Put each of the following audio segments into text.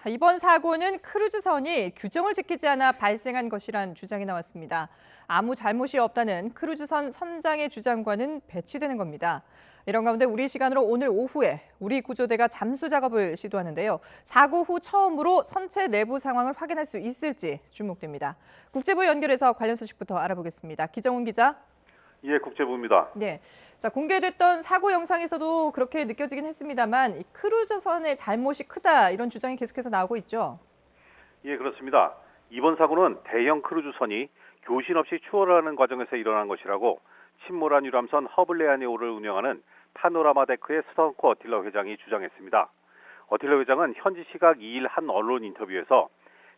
이번 사고는 크루즈선이 규정을 지키지 않아 발생한 것이란 주장이 나왔습니다. 아무 잘못이 없다는 크루즈선 선장의 주장과는 배치되는 겁니다. 이런 가운데 우리 시간으로 오늘 오후에 우리 구조대가 잠수 작업을 시도하는데요. 사고 후 처음으로 선체 내부 상황을 확인할 수 있을지 주목됩니다. 국제부 연결해서 관련 소식부터 알아보겠습니다. 기정훈 기자. 예, 국제부입니다. 네, 자 공개됐던 사고 영상에서도 그렇게 느껴지긴 했습니다만 이 크루즈선의 잘못이 크다 이런 주장이 계속해서 나오고 있죠. 예, 그렇습니다. 이번 사고는 대형 크루즈선이 교신 없이 추월하는 과정에서 일어난 것이라고 침몰한 유람선 허블레아니오를 운영하는 파노라마데크의 스턴코 어틸러 회장이 주장했습니다. 어틸러 회장은 현지 시각 2일 한 언론 인터뷰에서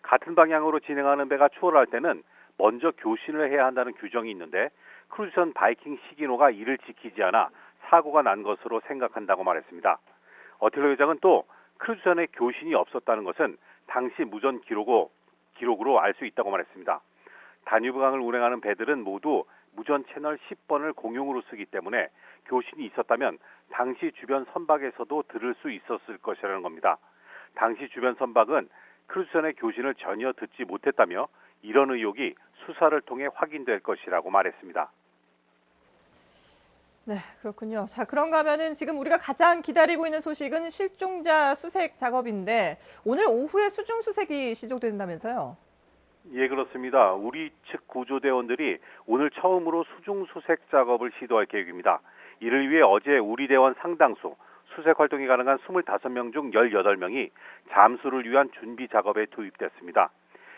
같은 방향으로 진행하는 배가 추월할 때는 먼저 교신을 해야 한다는 규정이 있는데 크루즈선 바이킹 시기노가 이를 지키지 않아 사고가 난 것으로 생각한다고 말했습니다. 어틸러 회장은 또 크루즈선에 교신이 없었다는 것은 당시 무전 기록으로 알 수 있다고 말했습니다. 다뉴브강을 운행하는 배들은 모두 무전 채널 10번을 공용으로 쓰기 때문에 교신이 있었다면 당시 주변 선박에서도 들을 수 있었을 것이라는 겁니다. 당시 주변 선박은 크루즈선의 교신을 전혀 듣지 못했다며 이런 의혹이 수사를 통해 확인될 것이라고 말했습니다. 네, 그렇군요. 자, 그런가 하면은 지금 우리가 가장 기다리고 있는 소식은 실종자 수색 작업인데 오늘 오후에 수중 수색이 시작된다면서요? 예, 그렇습니다. 우리 측 구조대원들이 오늘 처음으로 수중 수색 작업을 시도할 계획입니다. 이를 위해 어제 우리 대원 상당수, 수색 활동이 가능한 25명 중 18명이 잠수를 위한 준비 작업에 투입됐습니다.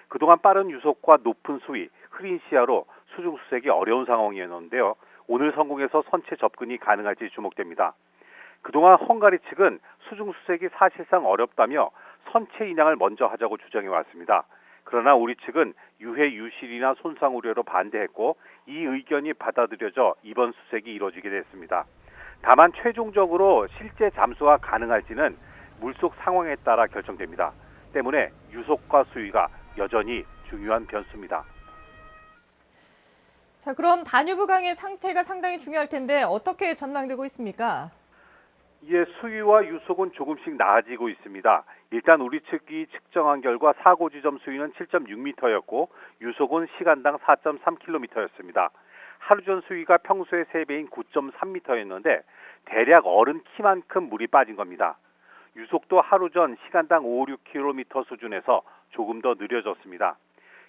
그동안 빠른 유속과 높은 수위, 흐린 시야로 수중 수색이 어려운 상황이었는데요. 오늘 성공해서 선체 접근이 가능할지 주목됩니다. 그동안 헝가리 측은 수중 수색이 사실상 어렵다며 선체 인양을 먼저 하자고 주장해 왔습니다. 그러나 우리 측은 유해 유실이나 손상 우려로 반대했고 이 의견이 받아들여져 이번 수색이 이뤄지게 됐습니다. 다만 최종적으로 실제 잠수가 가능할지는 물속 상황에 따라 결정됩니다. 때문에 유속과 수위가 여전히 중요한 변수입니다. 자, 그럼 다뉴브강의 상태가 상당히 중요할 텐데 어떻게 전망되고 있습니까? 예, 수위와 유속은 조금씩 나아지고 있습니다. 일단 우리 측이 측정한 결과 사고 지점 수위는 7.6m였고 유속은 시간당 4.3km였습니다. 하루 전 수위가 평소의 3배인 9.3m였는데 대략 어른 키만큼 물이 빠진 겁니다. 유속도 하루 전 시간당 5, 6km 수준에서 조금 더 느려졌습니다.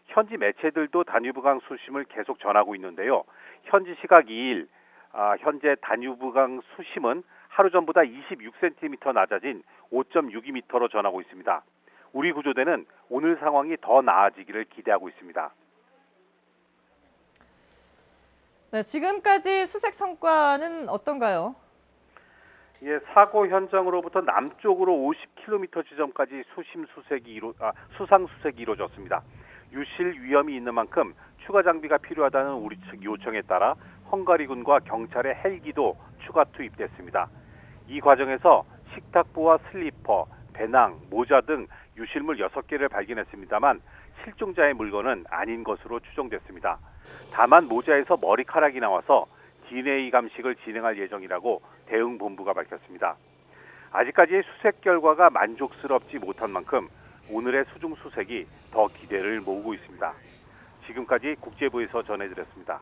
현지 매체들도 다뉴브강 수심을 계속 전하고 있는데요. 현지 시각 2일, 현재 다뉴브강 수심은 하루 전보다 26cm 낮아진 5.62m로 전하고 있습니다. 우리 구조대는 오늘 상황이 더 나아지기를 기대하고 있습니다. 네, 지금까지 수색 성과는 어떤가요? 예, 사고 현장으로부터 남쪽으로 50km 지점까지 수상 수색이 이루어졌습니다. 유실 위험이 있는 만큼 추가 장비가 필요하다는 우리 측 요청에 따라 헝가리군과 경찰의 헬기도 추가 투입됐습니다. 이 과정에서 식탁보와 슬리퍼, 배낭, 모자 등 유실물 6개를 발견했습니다만 실종자의 물건은 아닌 것으로 추정됐습니다. 다만 모자에서 머리카락이 나와서 DNA 감식을 진행할 예정이라고 대응본부가 밝혔습니다. 아직까지의 수색 결과가 만족스럽지 못한 만큼 오늘의 수중 수색이 더 기대를 모으고 있습니다. 지금까지 국제부에서 전해드렸습니다.